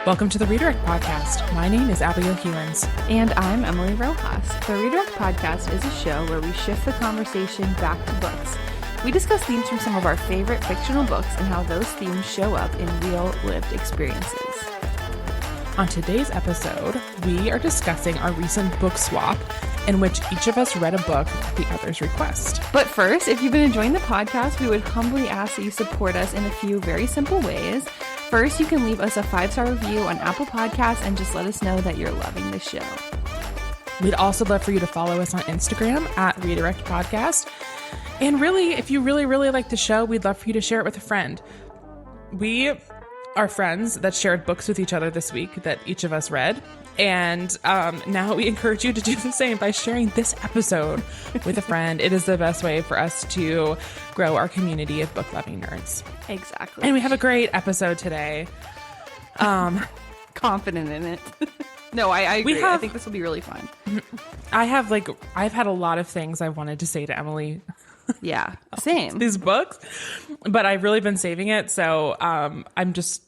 Welcome to the Redirect Podcast. My name is Abigail Hewins. And I'm Emily Rojas. The Redirect Podcast is a show where we shift the conversation back to books. We discuss themes from some of our favorite fictional books and how those themes show up in real lived experiences. On today's episode, we are discussing our recent book swap in which each of us read a book at the other's request. But first, if you've been enjoying the podcast, we would humbly ask that you support us in a few very simple ways. First, you can leave us a 5-star review on Apple Podcasts and just let us know that you're loving the show. We'd also love for you to follow us on Instagram at Redirect Podcast. And really, if you really like the show, we'd love for you to share it with a friend. We are friends that shared books with each other this week that each of us read. And now we encourage you to do the same by sharing this episode with a friend. It is the best way for us to grow our community of book-loving nerds. Exactly. And we have a great episode today. Confident in it. No, I agree. I think this will be really fun. I've had a lot of things I wanted to say to Emily. Yeah, same. These books, but I've really been saving it. So I'm just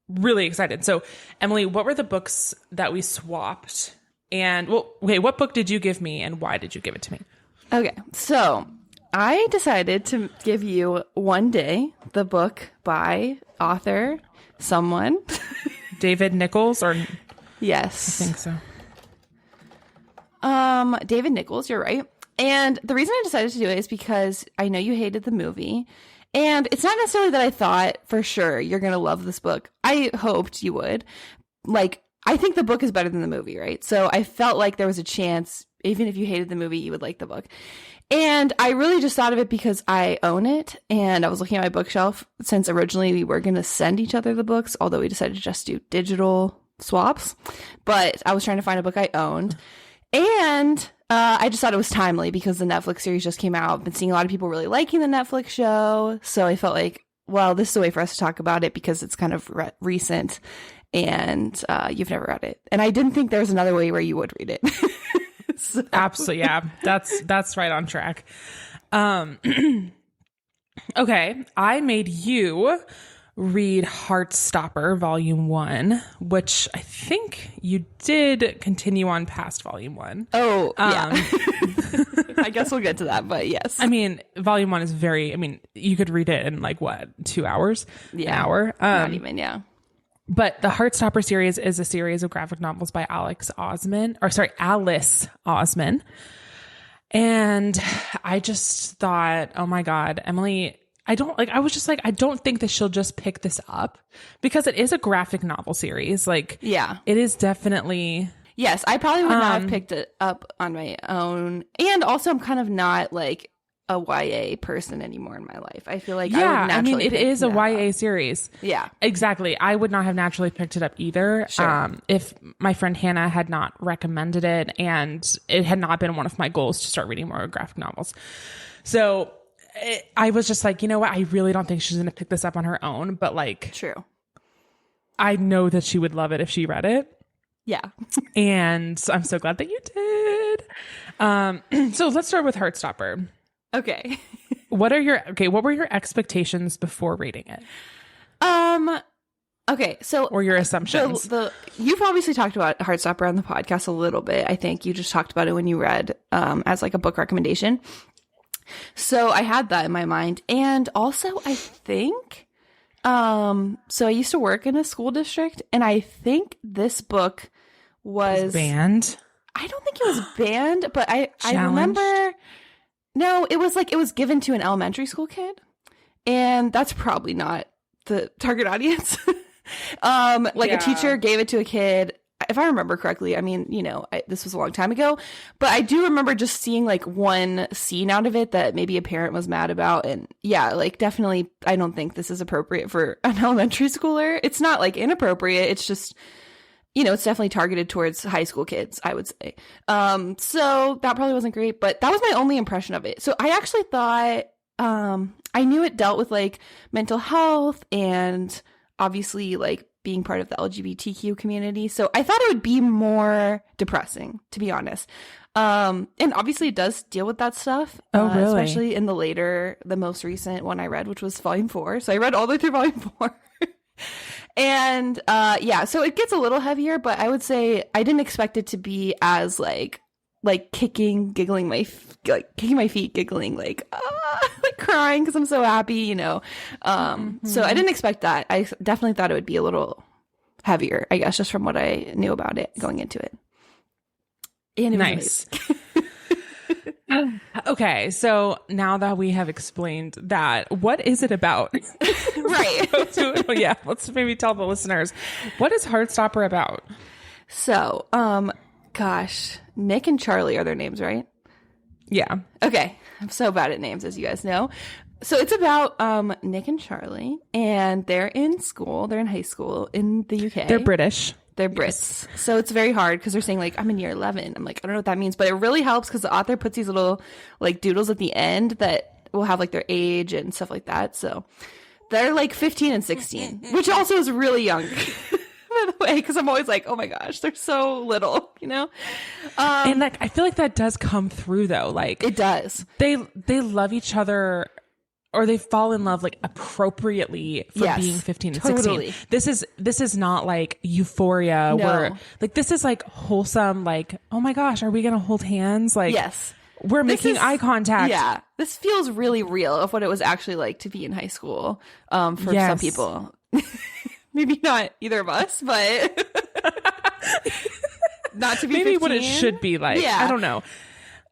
really excited. So Emily, what were the books that we swapped? And what book did you give me and why did you give it to me? Okay, so I decided to give you One Day, the book by author someone. David Nicholls or? Yes. I think so. David Nicholls, you're right. And the reason I decided to do it is because I know you hated the movie. And it's not necessarily that I thought for sure you're going to love this book. I hoped you would. I think the book is better than the movie, right? So I felt like there was a chance, even if you hated the movie, you would like the book. And I really just thought of it because I own it. And I was looking at my bookshelf since originally we were going to send each other the books, although we decided to just do digital swaps. But I was trying to find a book I owned. And I just thought it was timely because the Netflix series just came out. I've been seeing a lot of people really liking the Netflix show. So I felt like, well, this is a way for us to talk about it because it's kind of recent and you've never read it. And I didn't think there was another way where you would read it. So. Absolutely. Yeah, that's right on track. Okay. I made you read Heartstopper Volume 1, which I think you did continue on past Volume 1. Oh, yeah. I guess we'll get to that, but yes. I mean, Volume 1 is you could read it in 2 hours? Yeah. An hour? Not even, yeah. But the Heartstopper series is a series of graphic novels by Alice Oseman. And I just thought, oh my God, Emily, I don't think that she'll just pick this up because it is a graphic novel series. Yeah, it is definitely. Yes, I probably would not have picked it up on my own. And also I'm kind of not a YA person anymore in my life. I feel like it is a YA series. Yeah, exactly. I would not have naturally picked it up either. Sure. If my friend Hannah had not recommended it and it had not been one of my goals to start reading more graphic novels. So I was just like, you know what? I really don't think she's going to pick this up on her own, but true. I know that she would love it if she read it. Yeah. And I'm so glad that you did. So let's start with Heartstopper. Okay. What were your expectations before reading it? Okay, so or your assumptions. You've obviously talked about Heartstopper on the podcast a little bit. I think you just talked about it when you read as a book recommendation. So I had that in my mind. And also I think so I used to work in a school district and I think this book was banned. I don't think it was banned, but I remember no, it was given to an elementary school kid. And that's probably not the target audience. A teacher gave it to a kid. If I remember correctly, I mean, this was a long time ago, but I do remember just seeing one scene out of it that maybe a parent was mad about. And yeah, definitely, I don't think this is appropriate for an elementary schooler. It's not inappropriate. It's just, it's definitely targeted towards high school kids, I would say. So that probably wasn't great, but that was my only impression of it. So I actually thought, I knew it dealt with mental health and obviously being part of the LGBTQ community. So I thought it would be more depressing, to be honest. And obviously it does deal with that stuff. Oh, really? Especially in the most recent one I read, which was Volume 4. So I read all the way through Volume 4. And yeah, so it gets a little heavier, but I would say I didn't expect it to be as like kicking kicking my feet, giggling, like crying because I'm so happy, you know. So I didn't expect that. I definitely thought it would be a little heavier, I guess, just from what I knew about it going into it. And it was nice. Okay, so now that we have explained that, what is it about? Right. Yeah, let's maybe tell the listeners, what is Heartstopper about? So, gosh, Nick and Charlie are their names, right? Yeah. Okay. I'm so bad at names, as you guys know. So it's about Nick and Charlie, and they're in school. They're in high school in the UK. They're British. They're Brits. Yes. So it's very hard because they're saying, like, I'm in year 11. I'm like, I don't know what that means. But it really helps because the author puts these little, like, doodles at the end that will have, like, their age and stuff like that. So they're, like, 15 and 16, which also is really young, by the way, because I'm always like, oh, my gosh, they're so little, you know? And, like, I feel like that does come through, though. Like, it does. They love each other, or they fall in love like appropriately for being 15 and 16. This is not like Euphoria where like this is like wholesome, like, oh my gosh, are we gonna hold hands? Like, yes, we're making eye contact. Yeah, this feels really real of what it was actually like to be in high school for some people. Maybe not either of us, but not to be maybe 15. What it should be like. Yeah. I don't know.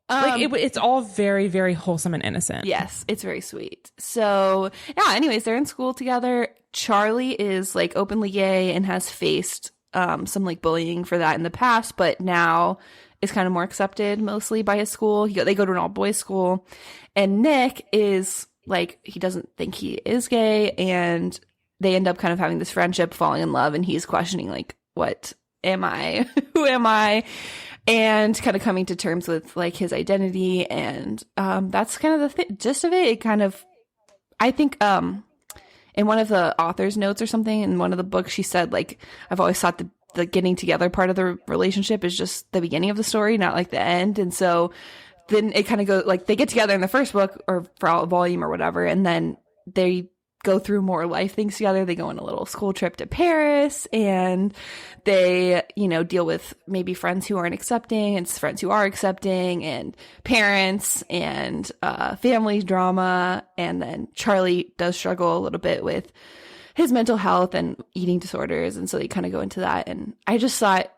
Like it's all very, very wholesome and innocent. Yes, it's very sweet. So yeah, anyways, they're in school together. Charlie is like openly gay and has faced some like bullying for that in the past, but now is kind of more accepted mostly by his school. They go to an all boys school, and Nick is like, he doesn't think he is gay, and they end up kind of having this friendship, falling in love, and he's questioning like, what am I? Who am I? And kind of coming to terms with like his identity, and that's kind of the gist of it. It kind of, I think, in one of the author's notes or something in one of the books, she said like, I've always thought the getting together part of the relationship is just the beginning of the story, not like the end. And so then it kind of goes like they get together in the first book or for a volume or whatever, and then they go through more life things together. They go on a little school trip to Paris, and they, you know, deal with maybe friends who aren't accepting and friends who are accepting, and parents and family drama. And then Charlie does struggle a little bit with his mental health and eating disorders. And so they kind of go into that. And I just thought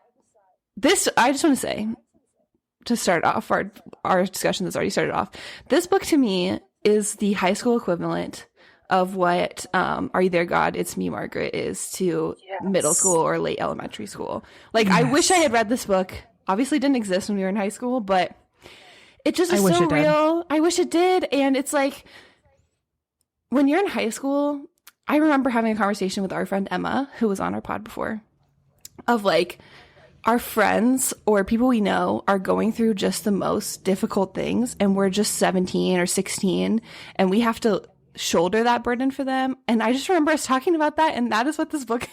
I just want to say, to start off our discussion that's already started off, this book to me is the high school equivalent of what Are You There, God? It's Me, Margaret is to middle school or late elementary school. Like, I wish I had read this book. Obviously didn't exist when we were in high school, but it just is so real. I wish it did. And it's like, when you're in high school, I remember having a conversation with our friend Emma, who was on our pod before, of like, our friends or people we know are going through just the most difficult things, and we're just 17 or 16, and we have to shoulder that burden for them. And I just remember us talking about that, and that is what this book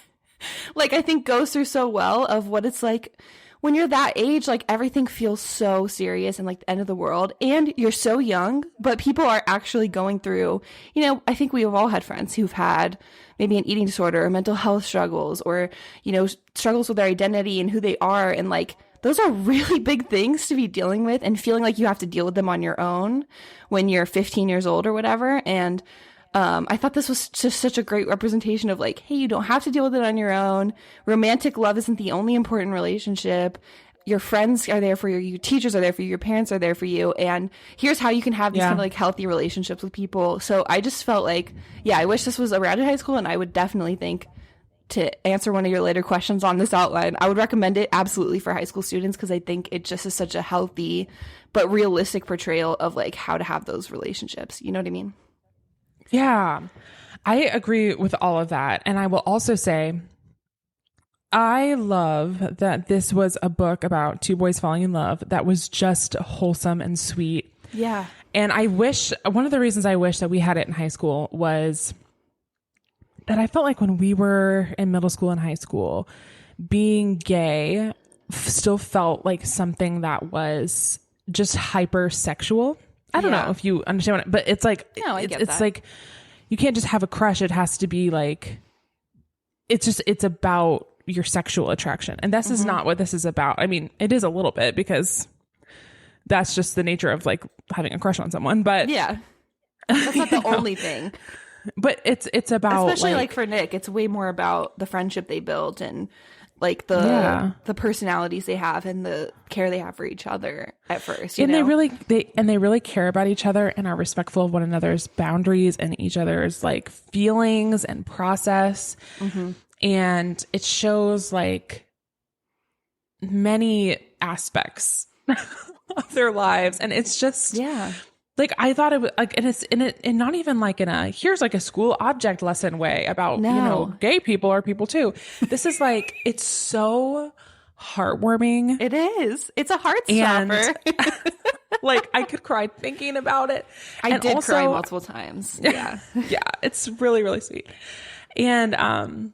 like I think goes through so well, of what it's like when you're that age. Like, everything feels so serious and like the end of the world, and you're so young, but people are actually going through, you know, I think we have all had friends who've had maybe an eating disorder or mental health struggles, or, you know, struggles with their identity and who they are, and like those are really big things to be dealing with, and feeling like you have to deal with them on your own when you're 15 years old or whatever. And I thought this was just such a great representation of like, hey, you don't have to deal with it on your own. Romantic love isn't the only important relationship. Your friends are there for you. Your teachers are there for you. Your parents are there for you. And here's how you can have these kind of like healthy relationships with people. So I just felt like, yeah, I wish this was around in high school. And I would definitely think, to answer one of your later questions on this outline, I would recommend it absolutely for high school students, because I think it just is such a healthy but realistic portrayal of like how to have those relationships. You know what I mean? Yeah, I agree with all of that. And I will also say, I love that this was a book about two boys falling in love that was just wholesome and sweet. Yeah. And I wish, one of the reasons I wish that we had it in high school was that I felt like when we were in middle school and high school, being gay still felt like something that was just hypersexual. I don't know if you understand what, but it's like, no, I get it's that. like, you can't just have a crush. It has to be like it's about your sexual attraction. And this is not what this is about. I mean, it is a little bit because that's just the nature of like having a crush on someone, but yeah, that's not the only thing. But it's about, especially like for Nick, it's way more about the friendship they built and like the personalities they have and the care they have for each other at first. They really care about each other and are respectful of one another's boundaries and each other's like feelings and process. And it shows like many aspects of their lives, and it's just like I thought it was like, and not even like in a here's like a school object lesson way about you know, gay people are people too. This is like, it's so heartwarming. It is. It's a Heartstopper. Like I could cry thinking about it. I did cry multiple times. Yeah. Yeah, it's really, really sweet. And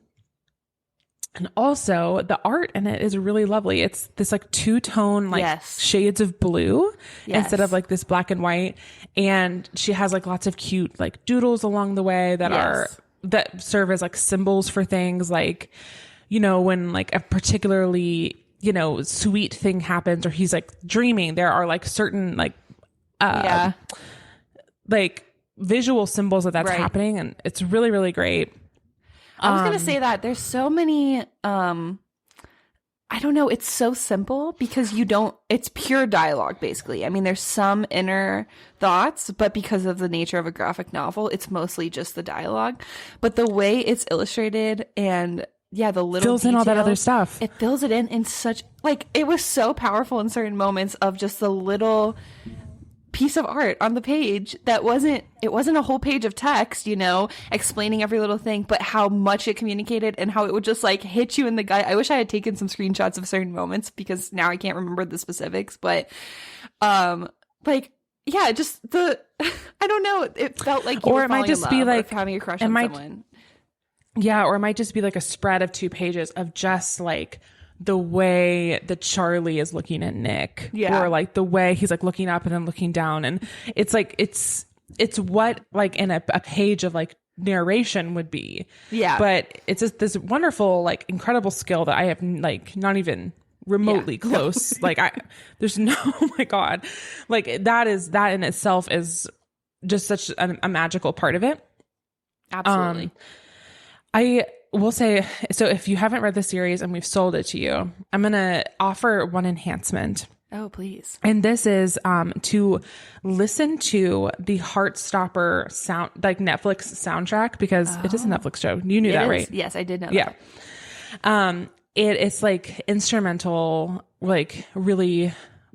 also the art in it is really lovely. It's this like two-tone like shades of blue instead of like this black and white. And she has like lots of cute like doodles along the way that serve as like symbols for things like, you know, when like a particularly, you know, sweet thing happens or he's like dreaming, there are like certain like like visual symbols that's happening, and it's really, really great. I was going to say that there's so many, I don't know. It's so simple because it's pure dialogue, basically. I mean, there's some inner thoughts, but because of the nature of a graphic novel, it's mostly just the dialogue. But the way it's illustrated and the little fills in all that other stuff. It fills it in such, like, it was so powerful in certain moments of just the little piece of art on the page that wasn't a whole page of text, you know, explaining every little thing, but how much it communicated and how it would just like hit you in the gut. I wish I had taken some screenshots of certain moments because now I can't remember the specifics, but like just the I don't know, it felt like you or were it might just be like having a crush on someone. Yeah, or it might just be like a spread of 2 pages of just like the way that Charlie is looking at Nick, or like the way he's like looking up and then looking down, and it's like it's what like in a page of like narration would be, but it's just this wonderful like incredible skill that I have like not even remotely close. Like there's no, oh my god, like that in itself is just such a magical part of it. Absolutely. I will say, so if you haven't read the series and we've sold it to you, I'm going to offer one enhancement. Oh, please. And this is to listen to the Heartstopper sound, like Netflix soundtrack, because it is a Netflix show. You knew that, right? Yes, I did know that. Yeah. It's like instrumental, like really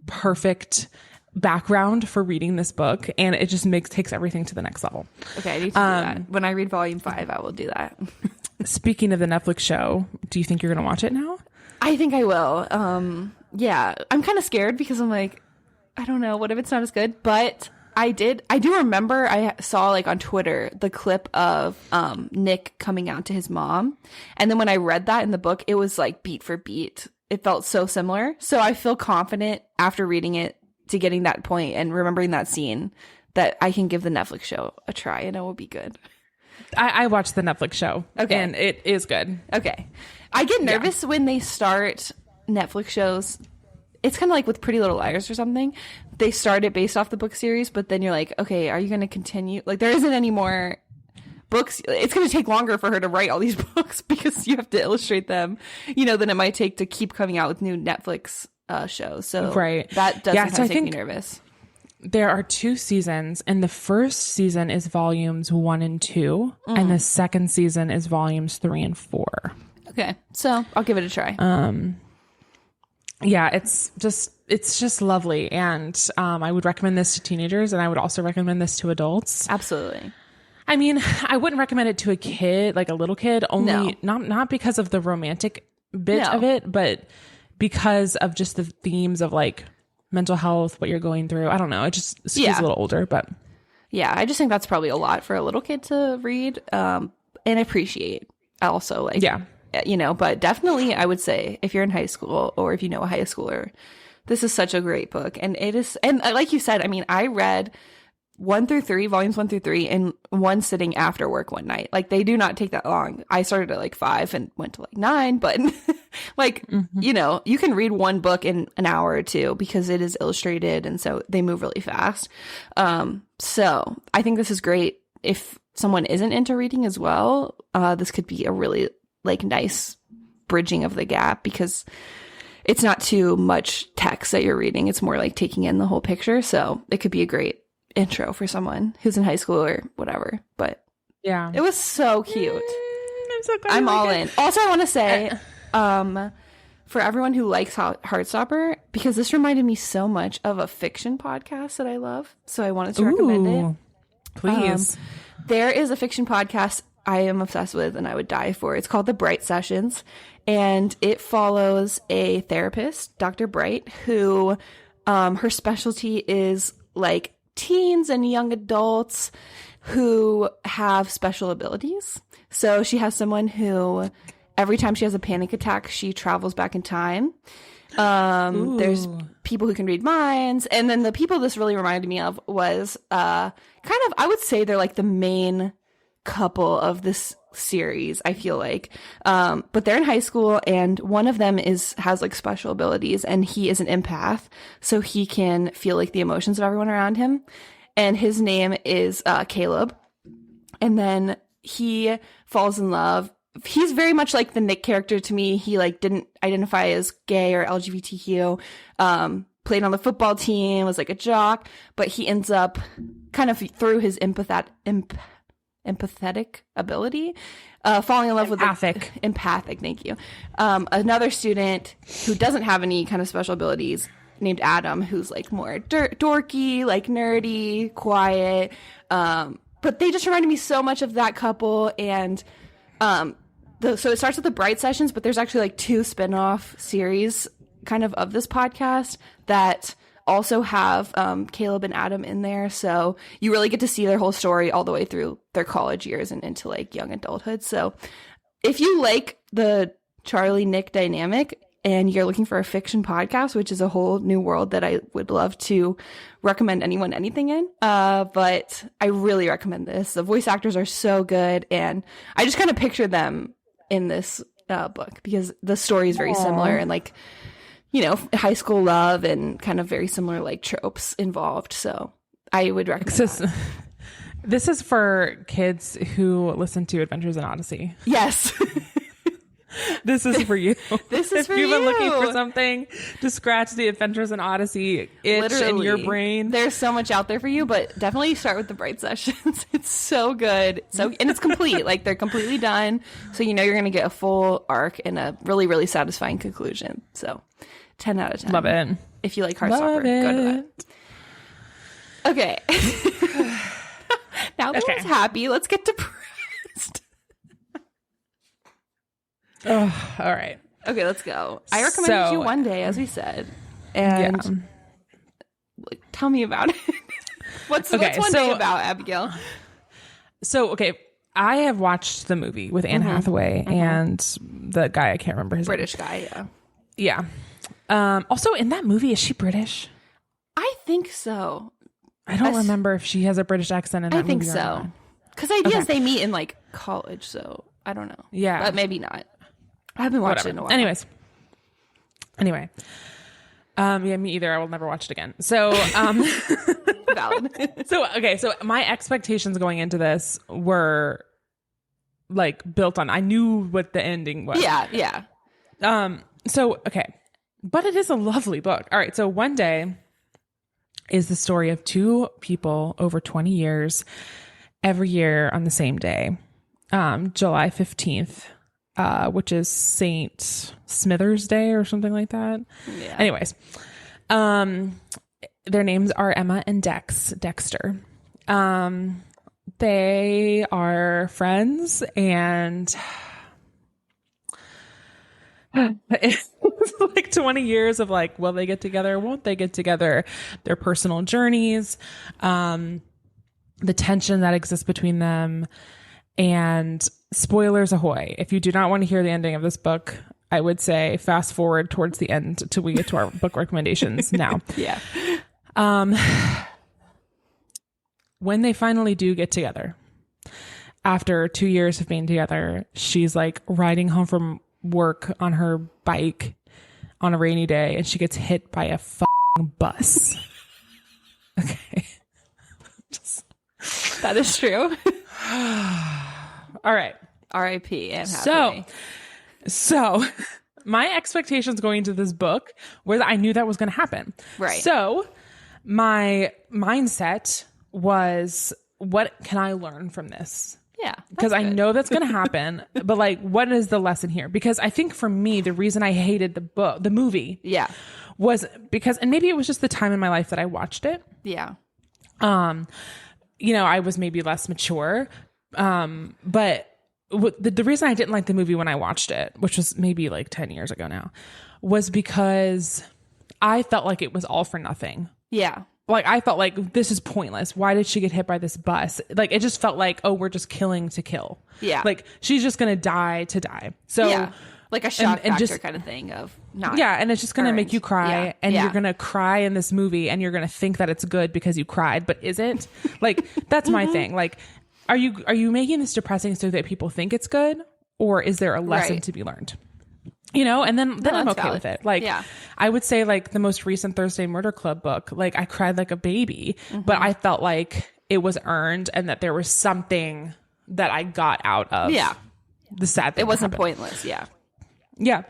perfect background for reading this book, and it just takes everything to the next level. Okay, I need to do that. When I read volume 5, I will do that. Speaking of the Netflix show, do you think you're going to watch it now? I think I will. Yeah, I'm kind of scared because I'm like, I don't know, what if it's not as good? But I do remember I saw like on Twitter the clip of Nick coming out to his mom, and then when I read that in the book, it was like beat for beat. It felt so similar. So I feel confident after reading it to getting that point and remembering that scene that I can give the Netflix show a try and it will be good. I watched the Netflix show, and it is good. Okay. I get nervous when they start Netflix shows. It's kind of like with Pretty Little Liars or something. They start it based off the book series, but then you're like, okay, are you going to continue? Like, there isn't any more books. It's going to take longer for her to write all these books because you have to illustrate them, you know, than it might take to keep coming out with new Netflix shows. So that does sometimes make me nervous. There are 2 seasons, and the first season is volumes 1 and 2, and the second season is volumes 3 and 4. Okay, so I'll give it a try. Yeah, it's just lovely, and I would recommend this to teenagers, and I would also recommend this to adults. Absolutely. I mean, I wouldn't recommend it to a kid, like a little kid, only not because of the romantic bit of it, but because of just the themes of like mental health, what you're going through. I don't know. It just skews a little older, but yeah, I just think that's probably a lot for a little kid to read and appreciate. Also, like, you know, but definitely I would say if you're in high school or if you know a high schooler, this is such a great book. And it is, and like you said, I mean, I read volumes 1 through 3 in one sitting after work one night. Like they do not take that long. I started at like 5 and went to like 9, but like, you know, you can read one book in an hour or two because it is illustrated. And so they move really fast. So I think this is great. If someone isn't into reading as well, this could be a really like nice bridging of the gap because it's not too much text that you're reading. It's more like taking in the whole picture. So it could be a great intro for someone who's in high school or whatever. But yeah, it was so cute. I'm so glad. I'm all in. Also, I want to say, for everyone who likes Heartstopper, because this reminded me so much of a fiction podcast that I love. So I wanted to recommend it. Please. There is a fiction podcast I am obsessed with and I would die for. It's called The Bright Sessions. And it follows a therapist, Dr. Bright, who her specialty is like teens and young adults who have special abilities. So she has someone who every time she has a panic attack, she travels back in time. There's people who can read minds. And then the people this really reminded me of was kind of, I would say they're like the main couple of this series, I feel like. But they're in high school and one of them has like special abilities and he is an empath. So he can feel like the emotions of everyone around him. And his name is Caleb. And then he falls in love. He's very much like the Nick character to me. He like didn't identify as gay or LGBTQ, played on the football team, was like a jock, but he ends up kind of through his empathetic ability, falling in love with empathic. Thank you. Another student who doesn't have any kind of special abilities named Adam, who's like more dorky, like nerdy, quiet. But they just reminded me so much of that couple. And, so it starts with the Bright Sessions, but there's actually like 2 spin-off series kind of this podcast that also have Caleb and Adam in there. So you really get to see their whole story all the way through their college years and into like young adulthood. So if you like the Charlie Nick dynamic and you're looking for a fiction podcast, which is a whole new world that I would love to recommend anyone anything in, but I really recommend this. The voice actors are so good, and I just kind of picture them in this book because the story is very similar and like, you know, high school love and kind of very similar like tropes involved. So I would recommend This is for kids who listen to Adventures in Odyssey. Yes. This is for you. This is if for you've been you. looking for something to scratch the Adventures in Odyssey itch in your brain. There's so much out there for you, but definitely start with the Bright Sessions. It's so good. And it's complete. Like they're completely done. So you know you're going to get a full arc and a really, really satisfying conclusion. So 10 out of 10. Love it. If you like Heartstopper, go to that. Okay. Now that one's happy, let's get depressed. Oh, all right. Okay, let's go. I recommended you one day, as we said. And tell me about it. What's one day about, Abigail? So, okay, I have watched the movie with Anne Hathaway and the guy, I can't remember his British name. guy, yeah. Yeah. Also, in that movie, is she British? I think so. I don't remember if she has a British accent in that movie. I think so. Because ideas they meet in like college, so I don't know. Yeah. But maybe not. I haven't watched it in a while. Anyway. Yeah, me either. I will never watch it again. So, valid. So my expectations going into this were like built on, I knew what the ending was. Yeah. But it is a lovely book. All right. So One Day is the story of 2 people over 20 years every year on the same day, July 15th. Which is Saint Smithers Day or something like that. Yeah. Anyways, their names are Emma and Dexter. They are friends, and it's like 20 years of like, will they get together? Won't they get together? Their personal journeys, the tension that exists between them. And spoilers ahoy. If you do not want to hear the ending of this book, I would say fast forward towards the end till we get to our book recommendations now. Yeah. when they finally do get together, after 2 years of being together, she's like riding home from work on her bike on a rainy day and she gets hit by a bus. Okay. That is true. All right. R.I.P. Anne Hathaway. So my expectations going into this book were that I knew that was going to happen. Right. So my mindset was, what can I learn from this? Yeah. Because I know that's going to happen, but like, what is the lesson here? Because I think for me, the reason I hated the movie, yeah, was because, and maybe it was just the time in my life that I watched it. Yeah. You know, I was maybe less mature. But the reason I didn't like the movie when I watched it, which was maybe like 10 years ago now, was because I felt like it was all for nothing. Yeah. Like, I felt like this is pointless. Why did she get hit by this bus? Like, it just felt like, oh, we're just killing to kill. Yeah. Like, she's just going to die to die. So, yeah. Like a shock factor just, kind of thing of not. Yeah. And it's just going to make you cry. Yeah. And you're going to cry in this movie and you're going to think that it's good because you cried, but is it? Like, that's my thing. Like, are you making this depressing so that people think it's good? Or is there a lesson to be learned? You know, and then I'm okay with it. Like, I would say like the most recent Thursday Murder Club book, like I cried like a baby, but I felt like it was earned and that there was something that I got out of the sad thing. It wasn't pointless. Yeah. Yeah.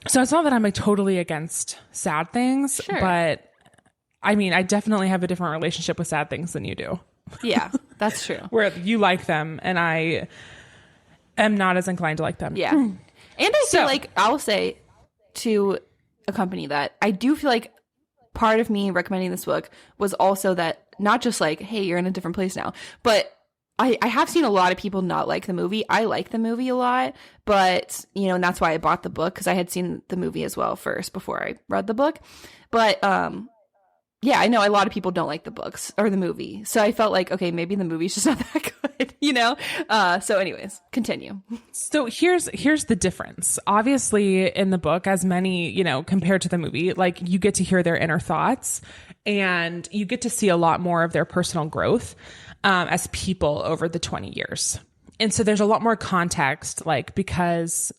So it's not that I'm like totally against sad things, but I mean, I definitely have a different relationship with sad things than you do. Yeah, that's true. Where you like them and I am not as inclined to like them. Yeah. And I feel like, I'll say to accompany that, I do feel like part of me recommending this book was also that not just like, hey, you're in a different place now, but I have seen a lot of people not like the movie. I like the movie a lot, but, you know, and that's why I bought the book, because I had seen the movie as well first before I read the book. But, yeah, I know a lot of people don't like the books or the movie. So I felt like, okay, maybe the movie's just not that good, you know? So anyways, continue. So here's the difference. Obviously in the book, as many, you know, compared to the movie, like you get to hear their inner thoughts and you get to see a lot more of their personal growth as people over the 20 years. And so there's a lot more context, like, because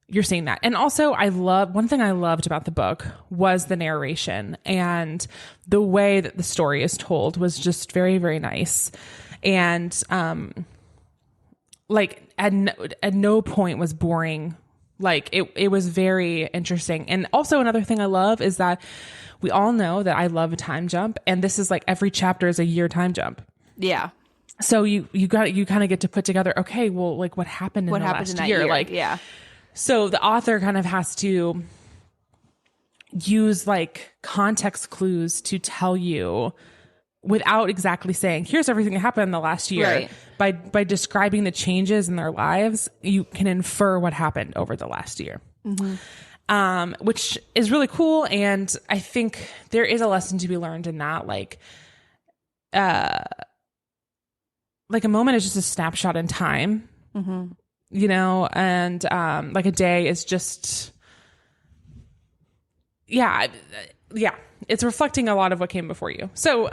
you're seeing that. And also one thing I loved about the book was the narration, and the way that the story is told was just very, very nice. And, like at no point was boring. Like it was very interesting. And also another thing I love is that we all know that I love a time jump, and this is like every chapter is a year time jump. Yeah. So you kind of get to put together, okay, well, like what happened in the last year? Like, yeah. So the author kind of has to use like context clues to tell you, without exactly saying, here's everything that happened in the last year. Right. By describing the changes in their lives, you can infer what happened over the last year. Mm-hmm. Which is really cool. And I think there is a lesson to be learned in that. Like a moment is just a snapshot in time. Mm-hmm. You know, and like a day is just, it's reflecting a lot of what came before you. So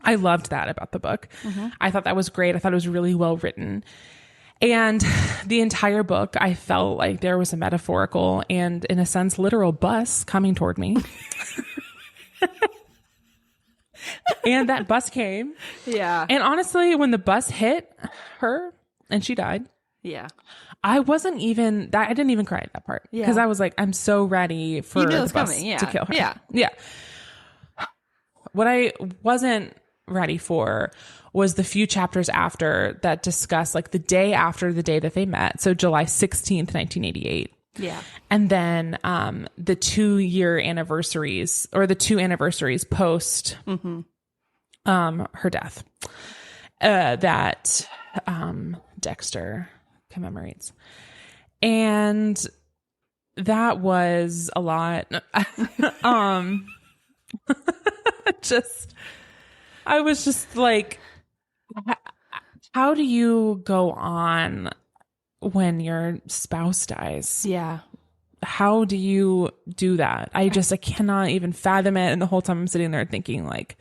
I loved that about the book. Mm-hmm. I thought that was great. I thought it was really well written. And the entire book, I felt like there was a metaphorical and, in a sense, literal bus coming toward me. And that bus came. Yeah. And honestly, when the bus hit her, and she died. Yeah. I didn't even cry at that part. Because I was like, I'm so ready for the bus to kill her. Yeah. Yeah. What I wasn't ready for was the few chapters after that discuss like the day after the day that they met. So July 16th, 1988. Yeah. And then the 2-year anniversaries, or the 2 anniversaries post her death. That Dexter commemorates. And that was a lot. I was just like, how do you go on when your spouse dies? Yeah. How do you do that? I cannot even fathom it. And the whole time I'm sitting there thinking like,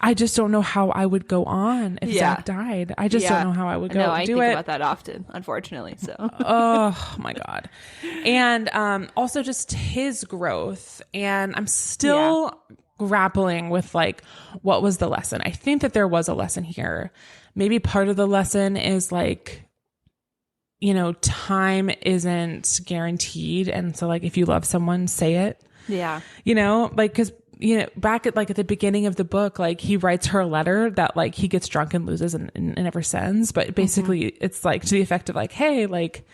I just don't know how I would go on if Zach died. I just don't know how I would go no, I do think it. about that often, unfortunately. So Oh my God. And also just his growth. And I'm still grappling with like, what was the lesson? I think that there was a lesson here. Maybe part of the lesson is like, you know, time isn't guaranteed. And so like, if you love someone, say it. Yeah. You know, like, cause you know, back at like at the beginning of the book, like he writes her a letter that like he gets drunk and loses and never sends. But basically it's like to the effect of like, hey, like,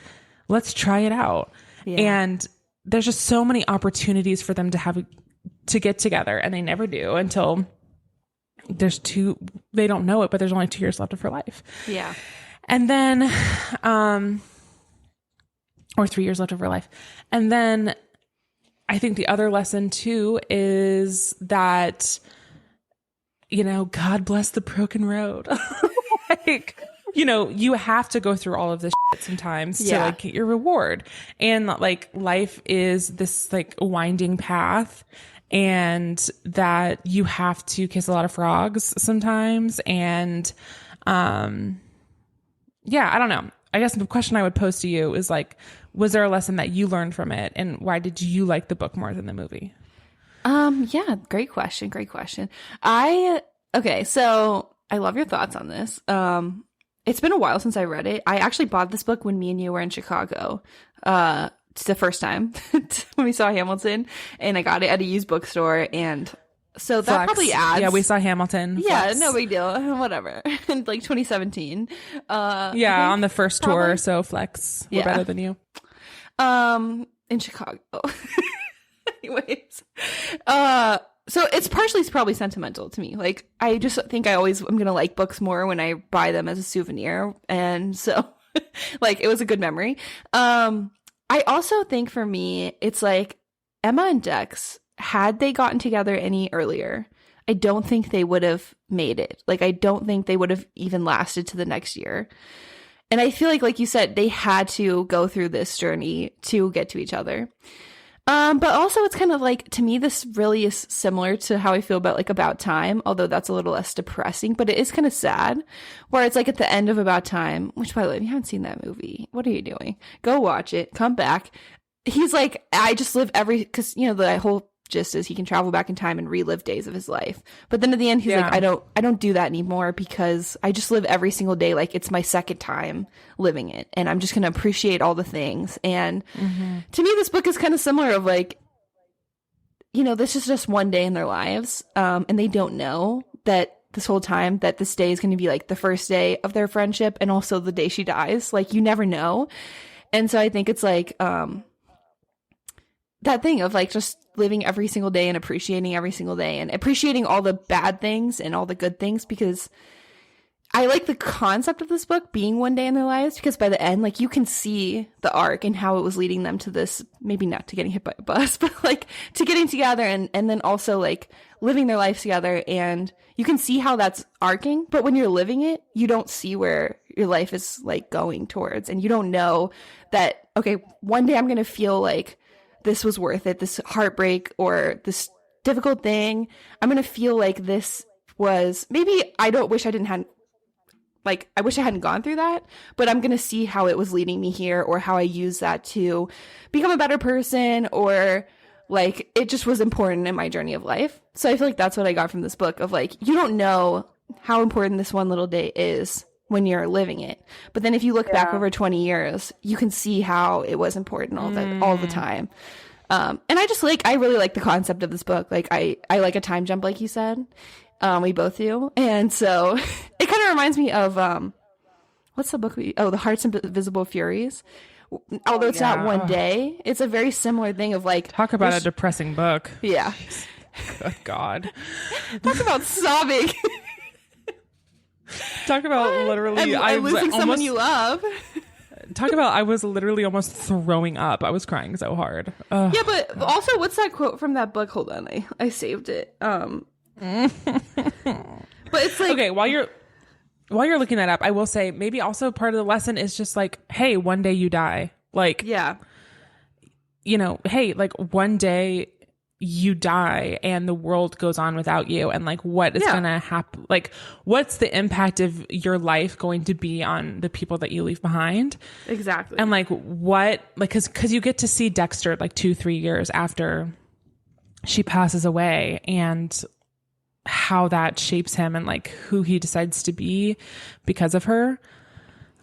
let's try it out. Yeah. And there's just so many opportunities for them to get together, and they never do until they don't know it, but there's only 2 years left of her life. Yeah. And then, or 3 years left of her life. And then I think the other lesson too is that, you know, God bless the broken road. Like, you know, you have to go through all of this shit sometimes to like get your reward. And like life is this like winding path, and that you have to kiss a lot of frogs sometimes. And, yeah, I don't know. I guess the question I would pose to you is like, was there a lesson that you learned from it, and why did you like the book more than the movie? Yeah, great question. Okay, so I love your thoughts on this. It's been a while since I read it. I actually bought this book when me and you were in Chicago. It's the first time when we saw Hamilton, and I got it at a used bookstore, and so that probably adds. Yeah, we saw Hamilton. Yeah, Flex. no big deal. Whatever. In like 2017. Yeah, on the first tour. So Flex, we're better than you. In Chicago. Anyways, so it's partially probably sentimental to me. Like, I just think I'm gonna like books more when I buy them as a souvenir, and so like it was a good memory. I also think for me, it's like Emma and Dex, had they gotten together any earlier, I don't think they would have made it. Like, I don't think they would have even lasted to the next year. And I feel like you said, they had to go through this journey to get to each other. But also it's kind of like, to me, this really is similar to how I feel about like About Time, although that's a little less depressing, but it is kind of sad, where it's like at the end of About Time, which, by the way, if you haven't seen that movie, what are you doing? Go watch it, come back. He's like, I just live because, you know, the whole gist is he can travel back in time and relive days of his life. But then at the end, he's like, I don't do that anymore, because I just live every single day like it's my second time living it, and I'm just going to appreciate all the things. And to me, this book is kind of similar of like, you know, this is just one day in their lives, and they don't know that this whole time that this day is going to be like the first day of their friendship, and also the day she dies. Like, you never know. And so I think it's like that thing of like just living every single day and appreciating every single day, and appreciating all the bad things and all the good things, because I like the concept of this book being one day in their lives, because by the end, like, you can see the arc and how it was leading them to this, maybe not to getting hit by a bus, but like to getting together, and then also like living their lives together, and you can see how that's arcing. But when you're living it, you don't see where your life is like going towards, and you don't know that, okay, one day I'm going to feel like this was worth it, this heartbreak or this difficult thing. I'm going to feel like this was, maybe I wish I hadn't gone through that, but I'm going to see how it was leading me here, or how I use that to become a better person, or like it just was important in my journey of life. So I feel like that's what I got from this book, of like, you don't know how important this one little day is when you're living it. But then if you look back over 20 years, you can see how it was important all the time. And I really like the concept of this book. Like, I like a time jump, like you said. We both do. And so it kind of reminds me of, what's the book? The Heart's Invisible Furies. Although it's not one day, it's a very similar thing of like, talk about a depressing book. Yeah. Good God. Talk about sobbing. Talk about literally I'm losing someone you love. Talk about, I was literally almost throwing up. I was crying so hard. Ugh. Yeah, but also, what's that quote from that book? Hold on, I saved it. But it's like, okay, while you're looking that up, I will say maybe also part of the lesson is just like, hey, one day you die. Like, yeah, you know, hey, like one day you die and the world goes on without you, and like what is going to happen, like what's the impact of your life going to be on the people that you leave behind. Exactly. And like what, like because you get to see Dexter like 2-3 years after she passes away, and how that shapes him and like who he decides to be because of her.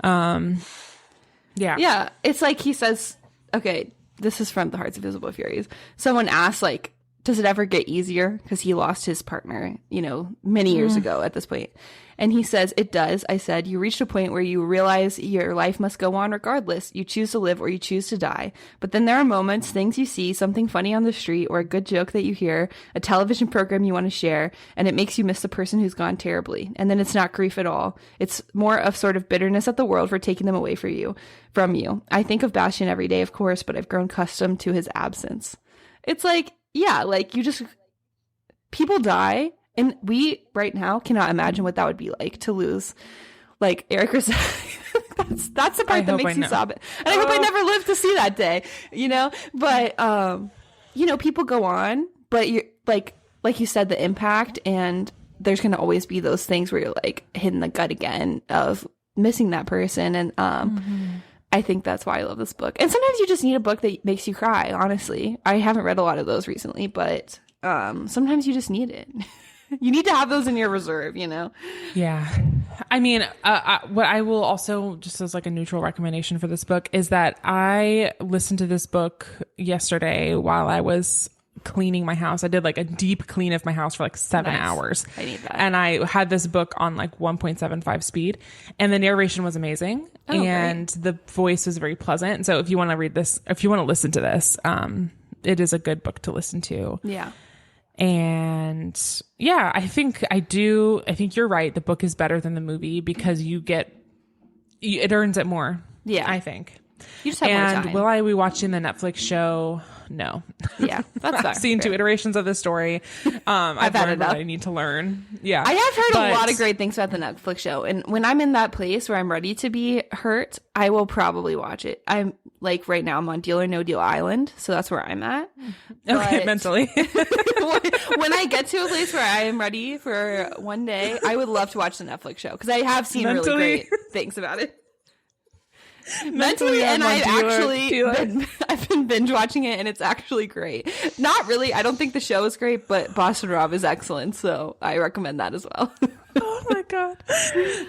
Yeah, it's like he says, okay, this is from The Hearts of Visible Furies. Someone asked, like, does it ever get easier? Because he lost his partner, you know, many years ago at this point. And he says, it does. I said, you reached a point where you realize your life must go on regardless. You choose to live or you choose to die. But then there are moments, things you see, something funny on the street, or a good joke that you hear, a television program you want to share, and it makes you miss the person who's gone terribly. And then it's not grief at all. It's more of sort of bitterness at the world for taking them away from you. I think of Bastian every day, of course, but I've grown accustomed to his absence. It's like, yeah, like people die. And we right now cannot imagine what that would be like to lose, like, Eric Rossetti. that's the part that makes you sob. And I hope I never live to see that day, you know. But you know, people go on, but you're like you said, the impact, and there's gonna always be those things where you're like hit in the gut again of missing that person. And I think that's why I love this book. And sometimes you just need a book that makes you cry. Honestly, I haven't read a lot of those recently, but sometimes you just need it. You need to have those in your reserve, you know? Yeah. I mean, what I will also, just as like a neutral recommendation for this book, is that I listened to this book yesterday while I was cleaning my house. I did like a deep clean of my house for like 7 hours. I need that. And I had this book on like 1.75 speed, and the narration was amazing. And great. The voice was very pleasant. And so if you want to read this, if you want to listen to this, it is a good book to listen to. Yeah. And yeah, I think you're right. The book is better than the movie because it earns it more. Yeah. I think. You just have more time. And will I be watching the Netflix show? No. Yeah, that's fair. I've seen 2 iterations of the story. I've learned what I need to learn. Yeah. I have heard a lot of great things about the Netflix show. And when I'm in that place where I'm ready to be hurt, I will probably watch it. I'm like, right now I'm on Deal or No Deal Island. So that's where I'm at. Okay, but mentally. when I get to a place where I am ready for one day, I would love to watch the Netflix show because I have seen really great things about it. Mentally, and I've been binge watching it, and it's actually great. Not really, I don't think the show is great, but Boston Rob is excellent, so I recommend that as well. Oh my god.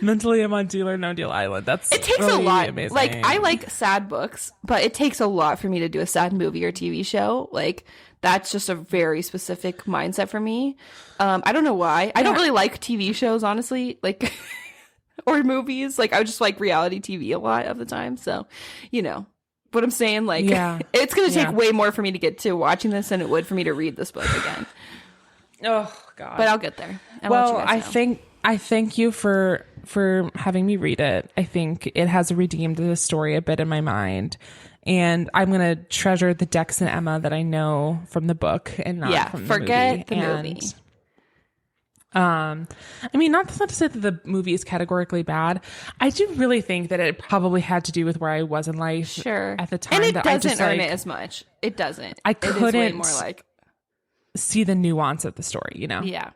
Mentally, I'm on Deal or No Deal Island. It takes really a lot. Amazing. Like, I like sad books, but it takes a lot for me to do a sad movie or TV show. Like, that's just a very specific mindset for me. I don't know why. I don't really like TV shows, honestly. Like, or movies. Like, I just like reality TV a lot of the time. So, you know what I'm saying? Like, it's going to take way more for me to get to watching this than it would for me to read this book again. Oh God. But I'll get there. I thank you for having me read it. I think it has redeemed the story a bit in my mind. And I'm going to treasure the Dex and Emma that I know from the book and not from the movie. Forget the movie. I mean, not to say that the movie is categorically bad. I do really think that it probably had to do with where I was in life at the time. And it doesn't earn it as much. It doesn't. I couldn't it is way more like see the nuance of the story, you know? Yeah,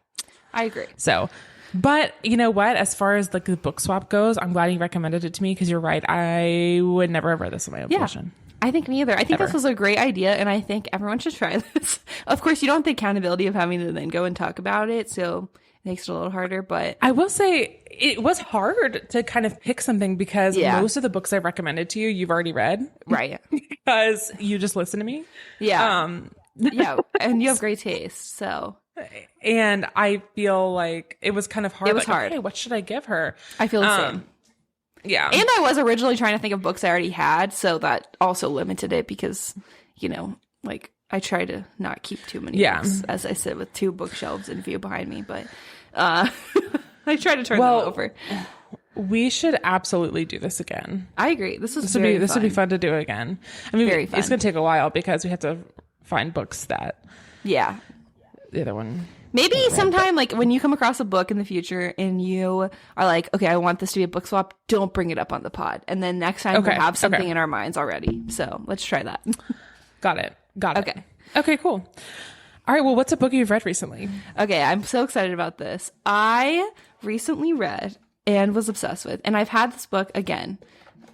I agree. So, but you know what? As far as like the book swap goes, I'm glad you recommended it to me because you're right. I would never have read this on my own volition. I think me either. I think this was a great idea, and I think everyone should try this. Of course, you don't have the accountability of having to then go and talk about it, so it makes it a little harder. But I will say it was hard to kind of pick something because most of the books I recommended to you, you've already read. Right. Because you just listen to me. Yeah. Yeah, and you have great taste, so. And I feel like it was kind of hard. It was hard. Okay, what should I give her? I feel the same. Yeah. And I was originally trying to think of books I already had, so that also limited it because, you know, like I try to not keep too many books, as I said, with 2 bookshelves in view behind me, but I try to turn them over. We should absolutely do this again. I agree. This would be fun to do again. I mean, it's going to take a while because we have to find books that the other one. Maybe sometime, like, when you come across a book in the future and you are like, okay, I want this to be a book swap, don't bring it up on the pod. And then next time we'll have something in our minds already. So let's try that. Got it. Okay, cool. All right. Well, what's a book you've read recently? Okay, I'm so excited about this. I recently read and was obsessed with, and I've had this book again.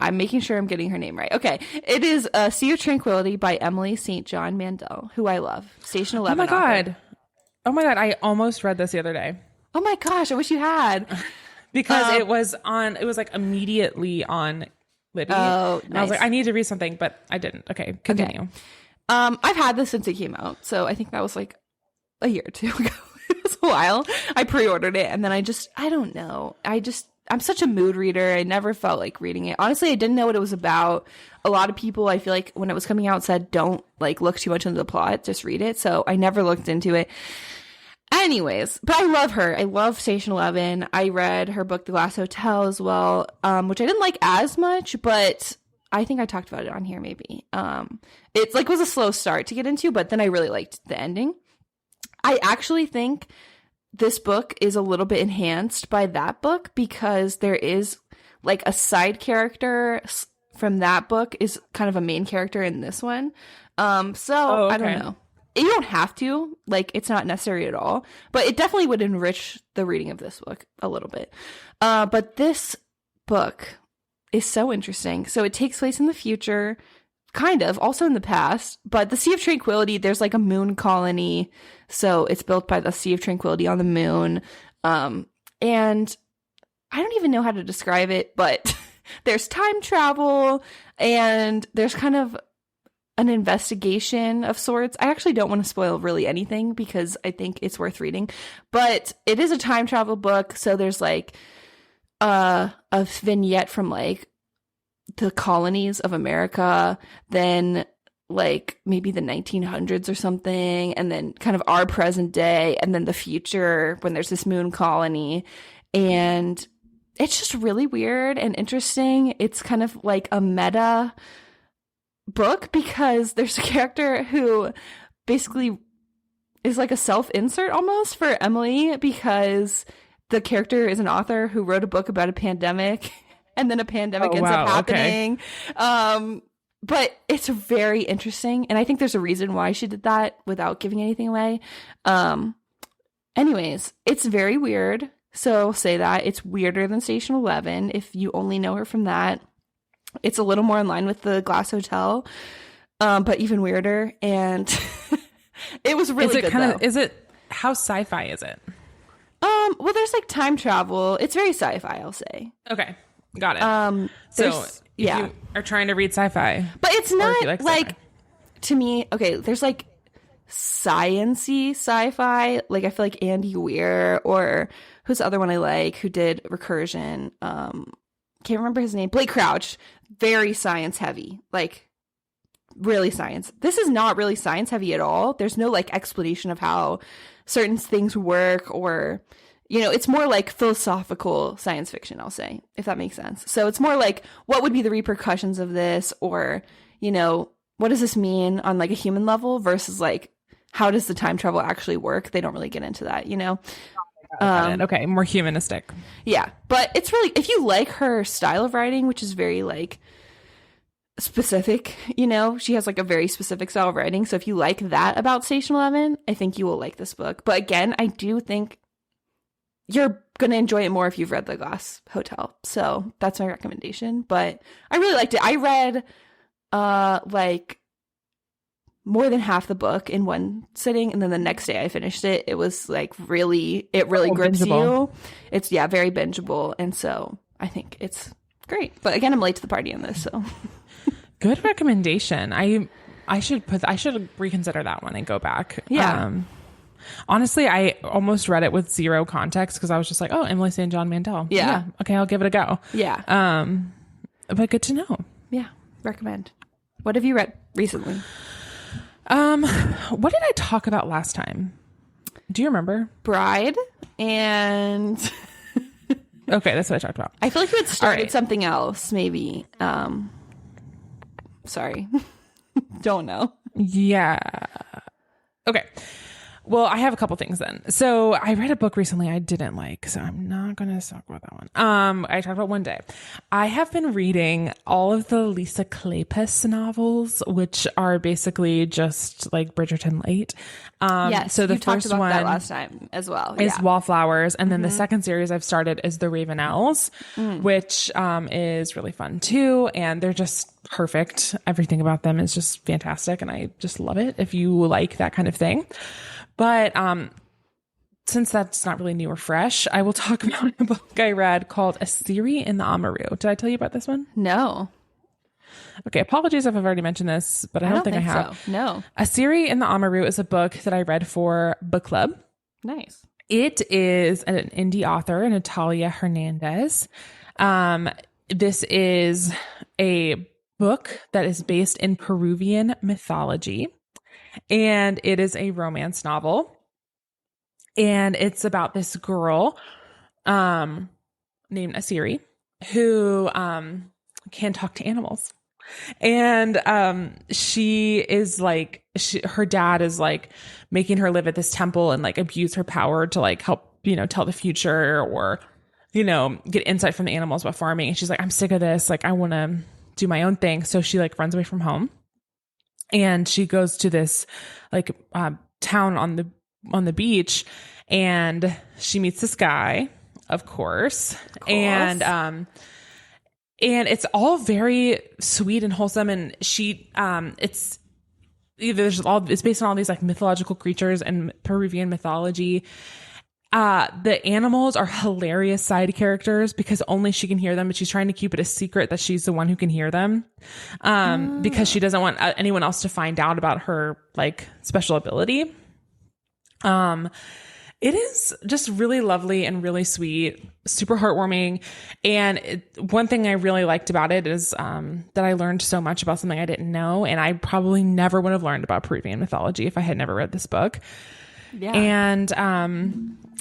I'm making sure I'm getting her name right. Okay, it is Sea of Tranquility by Emily St. John Mandel, who I love. Station 11. Oh my god! Oh my god! I almost read this the other day. Oh my gosh! I wish you had. Because it was like immediately on Libby. Oh, and I was like, I need to read something, but I didn't. Okay, continue. Okay. I've had this since it came out, so I think that was like a year or two ago. It was a while. I pre-ordered it, and then I don't know. I'm such a mood reader. I never felt like reading it. Honestly, I didn't know what it was about. A lot of people, I feel like, when it was coming out, said don't like look too much into the plot, just read it. So I never looked into it. Anyways, but I love her. I love Station 11. I read her book, The Glass Hotel, as well, which I didn't like as much, but I think I talked about it on here maybe. It's like was a slow start to get into, but then I really liked the ending. I actually think this book is a little bit enhanced by that book because there is like a side character from that book is kind of a main character in this one. So I don't know. You don't have to, like, it's not necessary at all, but it definitely would enrich the reading of this book a little bit. But this book is so interesting. So it takes place in the future, kind of, also in the past, but the Sea of Tranquility, there's like a moon colony. So it's built by the Sea of Tranquility on the moon. And I don't even know how to describe it, but there's time travel and there's kind of an investigation of sorts. I actually don't want to spoil really anything because I think it's worth reading, but it is a time travel book. So there's like a vignette from like the colonies of America, then like maybe the 1900s or something, and then kind of our present day, and then the future when there's this moon colony. And it's just really weird and interesting. It's kind of like a meta book because there's a character who basically is like a self-insert almost for Emily because the character is an author who wrote a book about a pandemic and then a pandemic ends up happening. Okay. But it's very interesting, and I think there's a reason why she did that without giving anything away. Anyways, it's very weird. So say that it's weirder than Station 11 if you only know her from that. It's a little more in line with the Glass Hotel, but even weirder. And it was really good, though. Is it, how sci-fi is it? Well, there's like time travel. It's very sci-fi, I'll say. Okay. Got it. So if you are trying to read sci-fi. But it's not like to me, okay, there's like science-y sci-fi. Like I feel like Andy Weir, or who's the other one I like who did Recursion? Can't remember his name. Blake Crouch. Very science heavy. Like really science. This is not really science heavy at all. There's no like explanation of how certain things work, or you know, it's more like philosophical science fiction, I'll say, if that makes sense. So it's more like, what would be the repercussions of this? Or, you know, what does this mean on like a human level versus like, how does the time travel actually work? They don't really get into that, you know? Okay, more humanistic. Yeah, but it's really, if you like her style of writing, which is very like specific, you know, she has like a very specific style of writing. So if you like that about Station 11, I think you will like this book. But again, I do think you're going to enjoy it more if you've read The Glass Hotel. So that's my recommendation. But I really liked it. I read like more than half the book in one sitting, and then the next day I finished it. It was like really grips you. It's very bingeable, and so I think it's great. But again, I'm late to the party on this, so good recommendation. I should reconsider that one and go back. Yeah. Honestly, I almost read it with zero context because I was just like, oh, Emily St. John Mandel. Yeah. Okay, I'll give it a go. Yeah. But good to know. Yeah. Recommend. What have you read recently? What did I talk about last time? Do you remember? Bride and okay, that's what I talked about. I feel like you had started something else, maybe. Sorry. Don't know. Yeah. Okay. Well, I have a couple things then. So I read a book recently I didn't like, so I'm not going to talk about that one. I talked about one day. I have been reading all of the Lisa Kleypas novels, which are basically just like Bridgerton light. Yes, so the you talked first about one that last time as well. is Wallflowers, and then the second series I've started is The Ravenels, which is really fun too, and they're just perfect. Everything about them is just fantastic, and I just love it if you like that kind of thing. But since that's not really new or fresh, I will talk about a book I read called A Siri in the Amaru. Did I tell you about this one? No. Okay, apologies if I've already mentioned this, but I don't think I have. So. No. A Siri in the Amaru is a book that I read for book club. Nice. It is an indie author, Natalia Hernandez. This is a book that is based in Peruvian mythology, and it is a romance novel. And it's about this girl named Asiri who can talk to animals. And she is like, her dad is like making her live at this temple and like abuse her power to like help, tell the future or, get insight from the animals about farming. And she's like, I'm sick of this. Like, I want to do my own thing. So she like runs away from home. And she goes to this like town on the beach, and she meets this guy, of course. And it's all very sweet and wholesome. And it's based on all these like mythological creatures and Peruvian mythology. The animals are hilarious side characters because only she can hear them, but she's trying to keep it a secret that she's the one who can hear them. Because she doesn't want anyone else to find out about her like special ability. It is just really lovely and really sweet, super heartwarming. And one thing I really liked about it is that I learned so much about something I didn't know. And I probably never would have learned about Peruvian mythology if I had never read this book. Yeah. And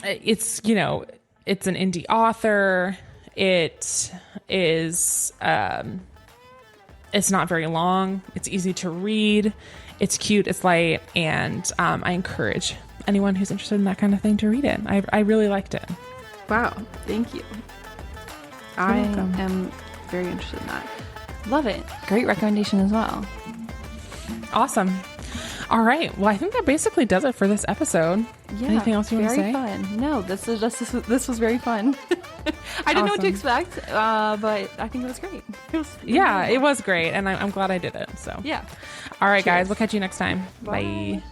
it's, it's an indie author. It is, it's not very long. It's easy to read. It's cute. It's light. And I encourage anyone who's interested in that kind of thing to read it. I really liked it. Wow. Thank you. I am very interested in that. Love it. Great recommendation as well. Awesome. All right. Well, I think that basically does it for this episode. Yeah, anything else you want to say? Very fun. No, this was very fun. I didn't know what to expect, but I think it was great. It was great, and I'm glad I did it. So yeah. All right, guys. We'll catch you next time. Bye. Bye.